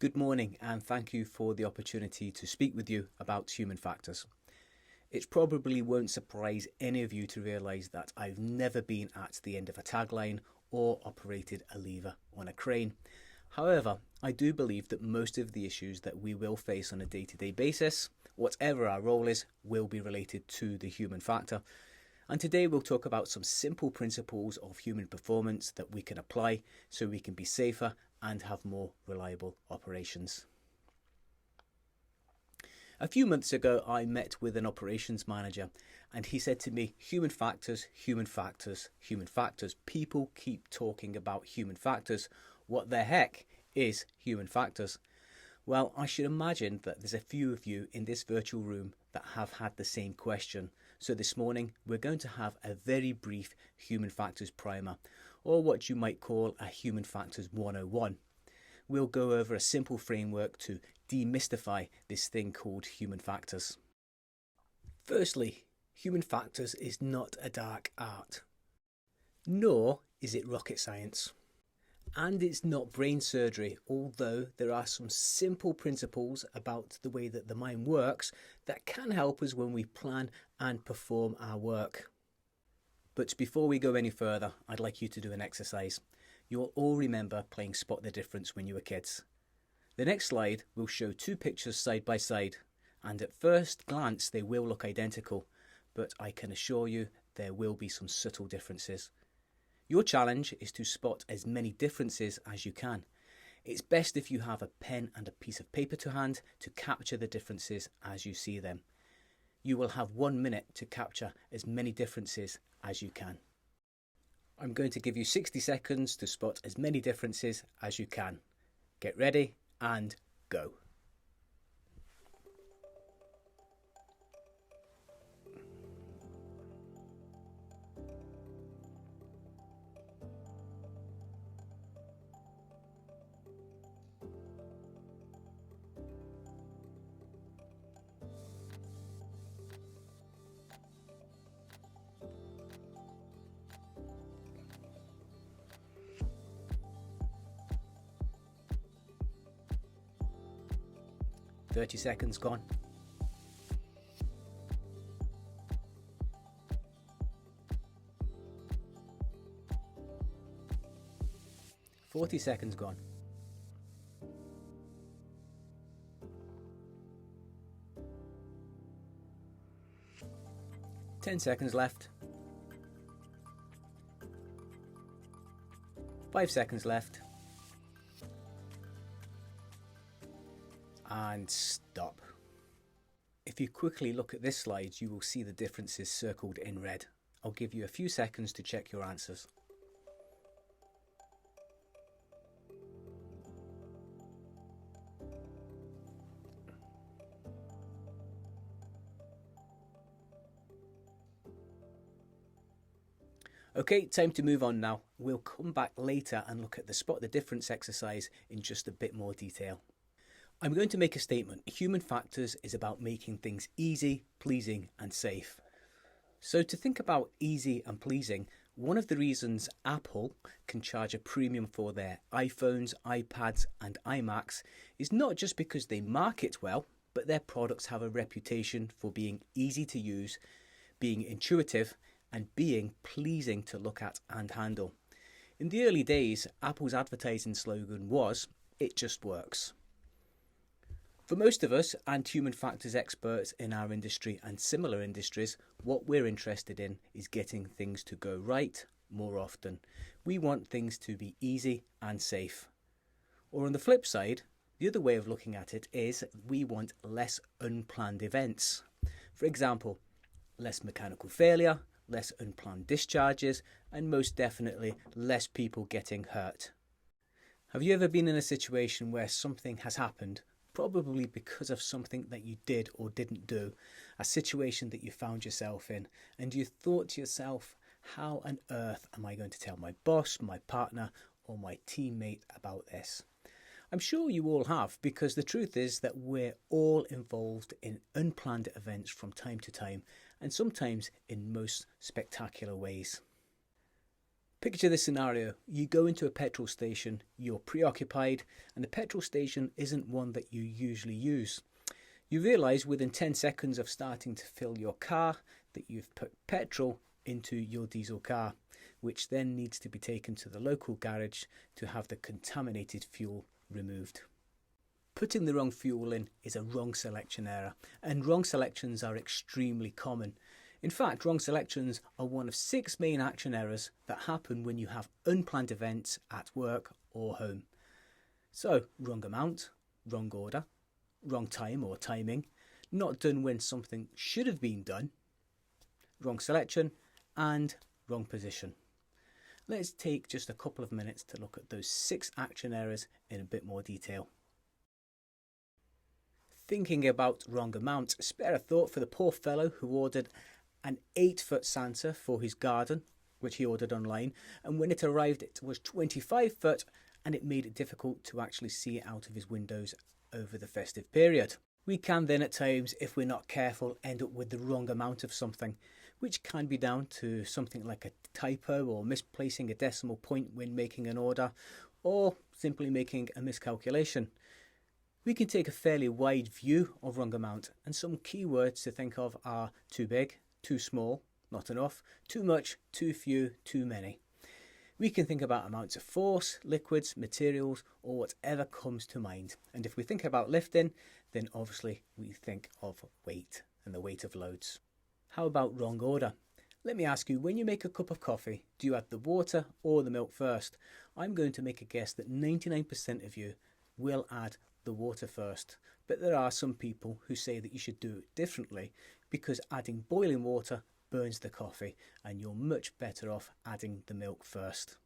Good morning and thank you for the opportunity to speak with you about human factors. It probably won't surprise any of you to realise that I've never been at the end of a tagline or operated a lever on a crane. However, I do believe that most of the issues that we will face on a day-to-day basis, whatever our role is, will be related to the human factor. And today we'll talk about some simple principles of human performance that we can apply so we can be safer and have more reliable operations. A few months ago, I met with an operations manager and he said to me, human factors, human factors, human factors. People keep talking about human factors. What the heck is human factors? Well, I should imagine that there's a few of you in this virtual room that have had the same question. So this morning, we're going to have a very brief human factors primer, or what you might call a human factors 101. We'll go over a simple framework to demystify this thing called human factors. Firstly, human factors is not a dark art, nor is it rocket science. And it's not brain surgery, although there are some simple principles about the way that the mind works that can help us when we plan and perform our work. But before we go any further, I'd like you to do an exercise. You'll all remember playing Spot the Difference when you were kids. The next slide will show two pictures side by side, and at first glance they will look identical, but I can assure you there will be some subtle differences. Your challenge is to spot as many differences as you can. It's best if you have a pen and a piece of paper to hand to capture the differences as you see them. You will have 1 minute to capture as many differences as you can. I'm going to give you 60 seconds to spot as many differences as you can. Get ready and go. 30 seconds gone. 40 seconds gone. 10 seconds left. 5 seconds left. And stop. If you quickly look at this slide, you will see the differences circled in red. I'll give you a few seconds to check your answers. Okay, time to move on now. We'll come back later and look at the spot the difference exercise in just a bit more detail. I'm going to make a statement. Human factors is about making things easy, pleasing and safe. So to think about easy and pleasing, one of the reasons Apple can charge a premium for their iPhones, iPads and iMacs is not just because they market well, but their products have a reputation for being easy to use, being intuitive and being pleasing to look at and handle. In the early days, Apple's advertising slogan was, "It just works." For most of us and human factors experts in our industry and similar industries, what we're interested in is getting things to go right more often. We want things to be easy and safe. Or on the flip side, the other way of looking at it is we want less unplanned events. For example, less mechanical failure, less unplanned discharges, and most definitely less people getting hurt. Have you ever been in a situation where something has happened, probably because of something that you did or didn't do, a situation that you found yourself in, and you thought to yourself, how on earth am I going to tell my boss, my partner, or my teammate about this? I'm sure you all have, because the truth is that we're all involved in unplanned events from time to time, and sometimes in most spectacular ways. Picture this scenario. You go into a petrol station, you're preoccupied, and the petrol station isn't one that you usually use. You realise within 10 seconds of starting to fill your car that you've put petrol into your diesel car, which then needs to be taken to the local garage to have the contaminated fuel removed. Putting the wrong fuel in is a wrong selection error, and wrong selections are extremely common. In fact, wrong selections are one of 6 main action errors that happen when you have unplanned events at work or home. So, wrong amount, wrong order, wrong time or timing, not done when something should have been done, wrong selection, and wrong position. Let's take just a couple of minutes to look at those 6 action errors in a bit more detail. Thinking about wrong amount, spare a thought for the poor fellow who ordered an 8-foot Santa for his garden, which he ordered online, and when it arrived it was 25 foot and it made it difficult to actually see it out of his windows over the festive period. We can then at times, if we're not careful, end up with the wrong amount of something, which can be down to something like a typo or misplacing a decimal point when making an order, or simply making a miscalculation. We can take a fairly wide view of wrong amount, and some key words to think of are too big, too small, not enough, too much, too few, too many. We can think about amounts of force, liquids, materials, or whatever comes to mind. And if we think about lifting, then obviously we think of weight and the weight of loads. How about wrong order? Let me ask you, when you make a cup of coffee, do you add the water or the milk first? I'm going to make a guess that 99% of you will add the water first, but there are some people who say that you should do it differently because adding boiling water burns the coffee and you're much better off adding the milk first.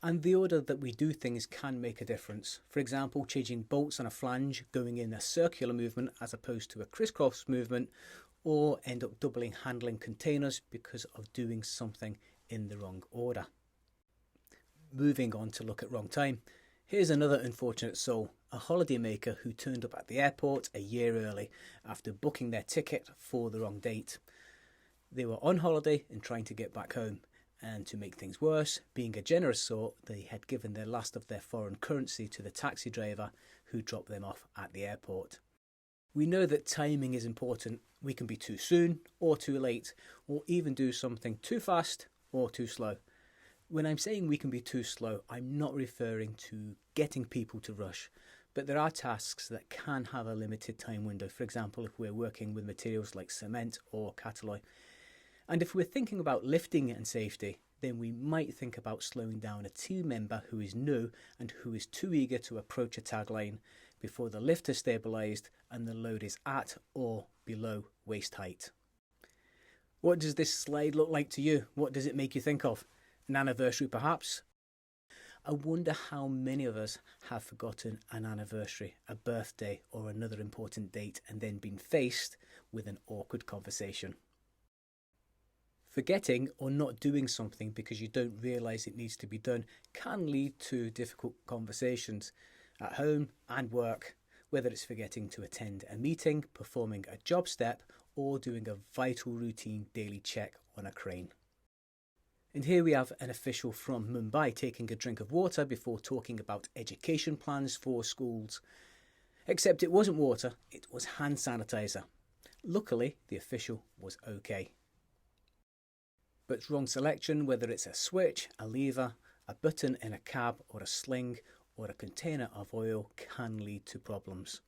And the order that we do things can make a difference. For example, changing bolts on a flange, going in a circular movement as opposed to a crisscross movement, or end up doubling handling containers because of doing something in the wrong order. Moving on to look at wrong time. Here's another unfortunate soul, a holidaymaker who turned up at the airport a year early after booking their ticket for the wrong date. They were on holiday and trying to get back home, and to make things worse, being a generous sort, they had given their last of their foreign currency to the taxi driver who dropped them off at the airport. We know that timing is important. We can be too soon or too late, or even do something too fast or too slow. When I'm saying we can be too slow, I'm not referring to getting people to rush, but there are tasks that can have a limited time window. For example, if we're working with materials like cement or catalloy. And if we're thinking about lifting and safety, then we might think about slowing down a team member who is new and who is too eager to approach a tagline before the lift is stabilised and the load is at or below waist height. What does this slide look like to you? What does it make you think of? An anniversary perhaps? I wonder how many of us have forgotten an anniversary, a birthday or another important date and then been faced with an awkward conversation. Forgetting or not doing something because you don't realise it needs to be done can lead to difficult conversations at home and work, whether it's forgetting to attend a meeting, performing a job step or doing a vital routine daily check on a crane. And here we have an official from Mumbai taking a drink of water before talking about education plans for schools. Except it wasn't water, it was hand sanitizer. Luckily, the official was okay. But wrong selection, whether it's a switch, a lever, a button in a cab or a sling or a container of oil, can lead to problems.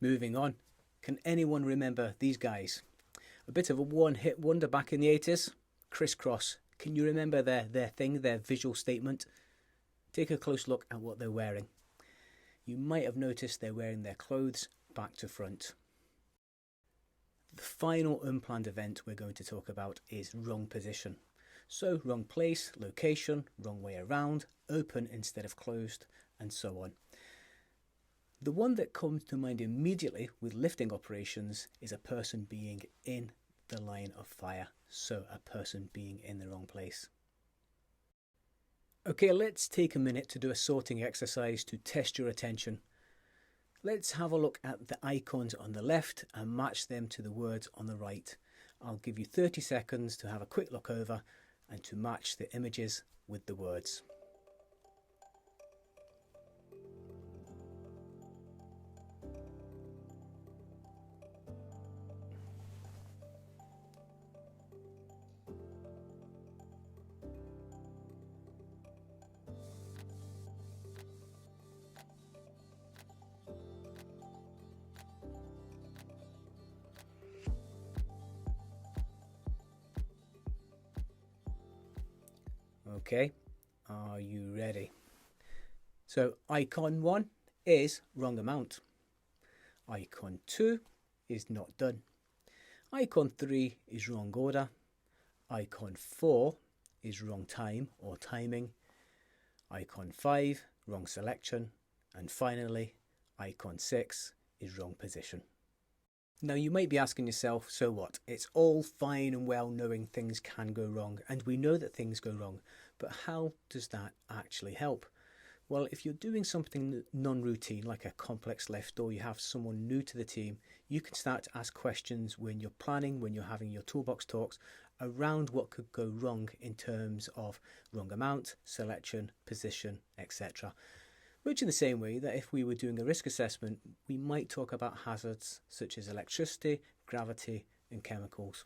Moving on, can anyone remember these guys? A bit of a one-hit wonder back in the 80s. Crisscross. Can you remember their thing, their visual statement? Take a close look at what they're wearing. You might have noticed they're wearing their clothes back to front. The final unplanned event we're going to talk about is wrong position. So wrong place, location, wrong way around, open instead of closed, and so on. The one that comes to mind immediately with lifting operations is a person being in the line of fire, so a person being in the wrong place. Okay, let's take a minute to do a sorting exercise to test your attention. Let's have a look at the icons on the left and match them to the words on the right. I'll give you 30 seconds to have a quick look over and to match the images with the words. Okay, are you ready? So icon 1 is wrong amount. Icon 2 is not done. Icon 3 is wrong order. Icon 4 is wrong time or timing. Icon 5, wrong selection. And finally, icon 6 is wrong position. Now you might be asking yourself, so what? It's all fine and well knowing things can go wrong, and we know that things go wrong, but how does that actually help? Well, if you're doing something non-routine like a complex lift, or you have someone new to the team, you can start to ask questions when you're planning, when you're having your toolbox talks around what could go wrong in terms of wrong amount, selection, position, etc. Much in the same way that if we were doing a risk assessment, we might talk about hazards such as electricity, gravity and chemicals.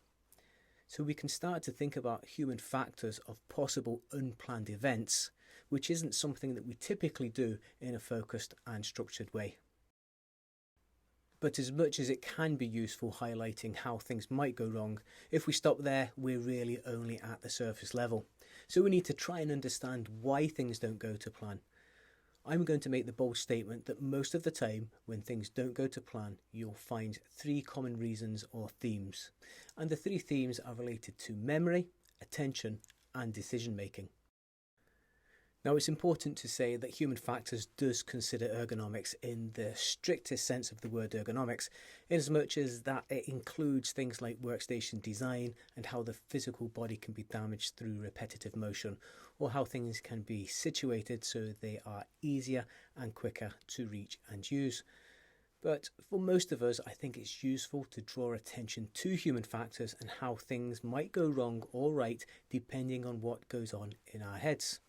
So we can start to think about human factors of possible unplanned events, which isn't something that we typically do in a focused and structured way. But as much as it can be useful highlighting how things might go wrong, if we stop there, we're really only at the surface level. So we need to try and understand why things don't go to plan. I'm going to make the bold statement that most of the time when things don't go to plan, you'll find 3 common reasons or themes. And the 3 themes are related to memory, attention and decision making. Now it's important to say that human factors does consider ergonomics in the strictest sense of the word ergonomics, in as much as that it includes things like workstation design and how the physical body can be damaged through repetitive motion, or how things can be situated so they are easier and quicker to reach and use. But for most of us, I think it's useful to draw attention to human factors and how things might go wrong or right depending on what goes on in our heads.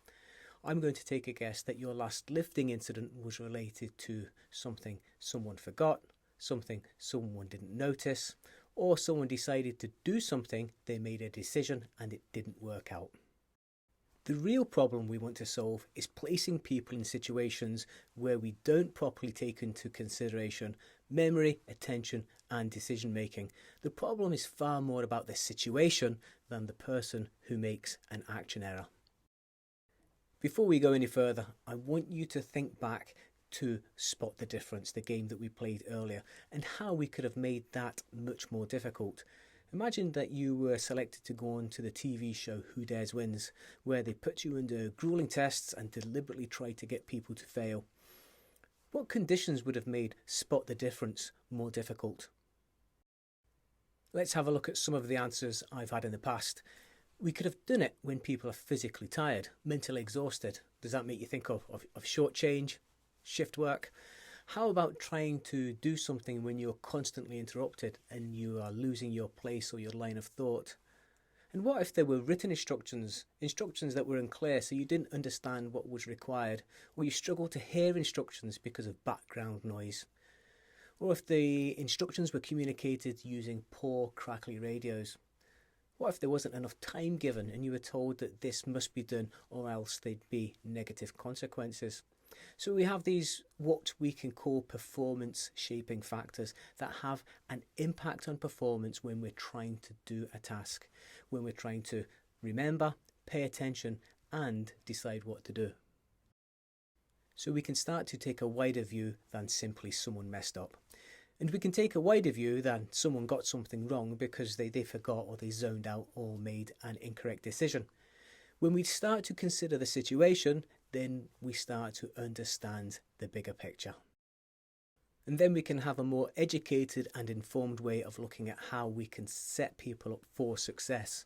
I'm going to take a guess that your last lifting incident was related to something someone forgot, something someone didn't notice, or someone decided to do something, they made a decision and it didn't work out. The real problem we want to solve is placing people in situations where we don't properly take into consideration memory, attention and decision making. The problem is far more about the situation than the person who makes an action error. Before we go any further, I want you to think back to Spot the Difference, the game that we played earlier, and how we could have made that much more difficult. Imagine that you were selected to go on to the TV show Who Dares Wins, where they put you under grueling tests and deliberately try to get people to fail. What conditions would have made Spot the Difference more difficult? Let's have a look at some of the answers I've had in the past. We could have done it when people are physically tired, mentally exhausted. Does that make you think of short change, shift work? How about trying to do something when you're constantly interrupted and you are losing your place or your line of thought? And what if there were written instructions that were unclear so you didn't understand what was required, or you struggled to hear instructions because of background noise? Or if the instructions were communicated using poor, crackly radios? What if there wasn't enough time given and you were told that this must be done or else there'd be negative consequences? So we have these what we can call performance shaping factors that have an impact on performance when we're trying to do a task, when we're trying to remember, pay attention and decide what to do. So we can start to take a wider view than simply someone messed up. And we can take a wider view than someone got something wrong because they forgot or they zoned out or made an incorrect decision. When we start to consider the situation, then we start to understand the bigger picture. And then we can have a more educated and informed way of looking at how we can set people up for success.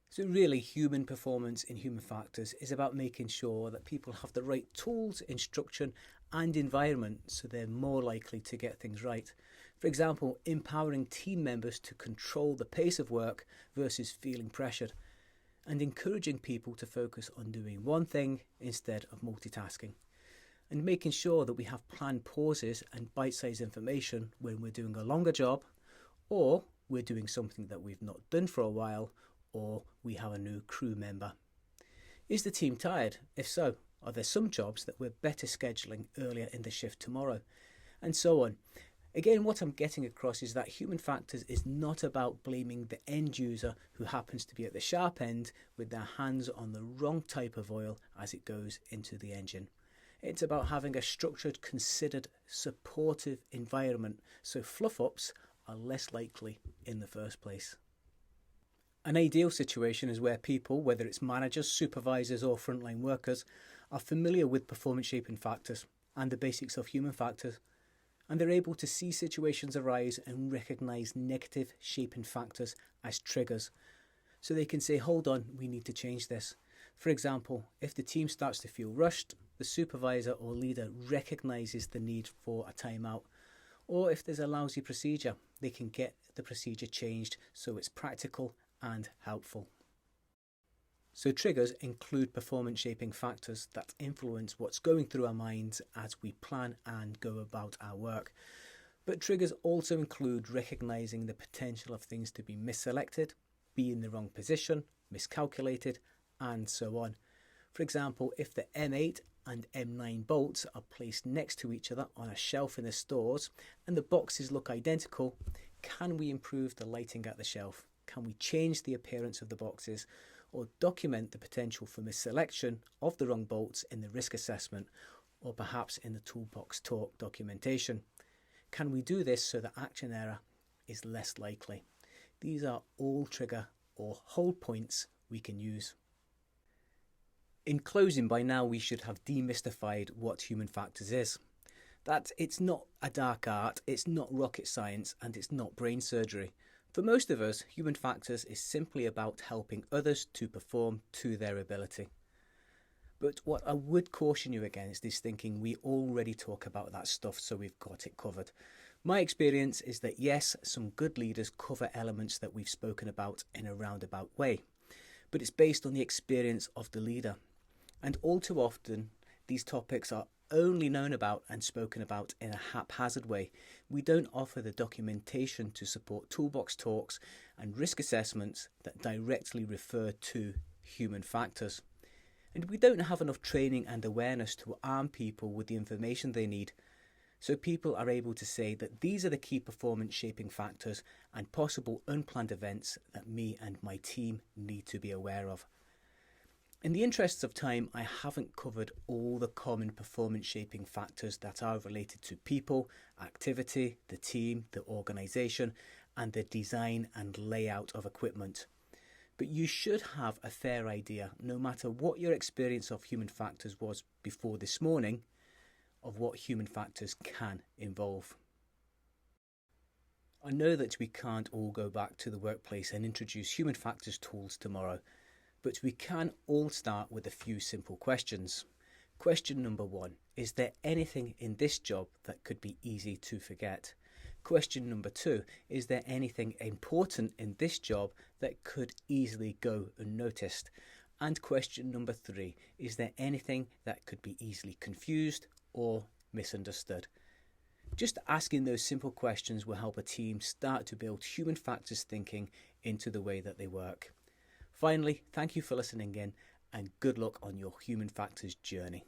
So really, human performance in human factors is about making sure that people have the right tools, instruction and environment so they're more likely to get things right. For example, empowering team members to control the pace of work versus feeling pressured. and encouraging people to focus on doing one thing instead of multitasking, and making sure that we have planned pauses and bite-sized information when we're doing a longer job, or we're doing something that we've not done for a while, or we have a new crew member. Is the team tired? If so, are there some jobs that we're better scheduling earlier in the shift tomorrow? And so on. Again, what I'm getting across is that human factors is not about blaming the end user who happens to be at the sharp end with their hands on the wrong type of oil as it goes into the engine. It's about having a structured, considered, supportive environment so fluff-ups are less likely in the first place. An ideal situation is where people, whether it's managers, supervisors or frontline workers, are familiar with performance shaping factors and the basics of human factors, and they're able to see situations arise and recognise negative shaping factors as triggers. So they can say, hold on, we need to change this. For example, if the team starts to feel rushed, the supervisor or leader recognises the need for a timeout. Or if there's a lousy procedure, they can get the procedure changed so it's practical and helpful. So triggers include performance shaping factors that influence what's going through our minds as we plan and go about our work. But triggers also include recognising the potential of things to be misselected, be in the wrong position, miscalculated, and so on. For example, if the M8 and M9 bolts are placed next to each other on a shelf in the stores and the boxes look identical, can we improve the lighting at the shelf? Can we change the appearance of the boxes or document the potential for misselection of the wrong bolts in the risk assessment or perhaps in the toolbox talk documentation? Can we do this so that action error is less likely? These are all trigger or hold points we can use. In closing, by now we should have demystified what human factors is. That it's not a dark art, it's not rocket science, and it's not brain surgery. For most of us, human factors is simply about helping others to perform to their ability. But what I would caution you against is thinking we already talk about that stuff, so we've got it covered. My experience is that yes, some good leaders cover elements that we've spoken about in a roundabout way, but it's based on the experience of the leader. And all too often, these topics are only known about and spoken about in a haphazard way. We don't offer the documentation to support toolbox talks and risk assessments that directly refer to human factors. And we don't have enough training and awareness to arm people with the information they need, so people are able to say that these are the key performance shaping factors and possible unplanned events that me and my team need to be aware of. In the interests of time, I haven't covered all the common performance shaping factors that are related to people, activity, the team, the organisation, and the design and layout of equipment. But you should have a fair idea, no matter what your experience of human factors was before this morning, of what human factors can involve. I know that we can't all go back to the workplace and introduce human factors tools tomorrow, but we can all start with a few simple questions. Question number 1, is there anything in this job that could be easy to forget? Question number 2, is there anything important in this job that could easily go unnoticed? And question number 3, is there anything that could be easily confused or misunderstood? Just asking those simple questions will help a team start to build human factors thinking into the way that they work. Finally, thank you for listening in and good luck on your human factors journey.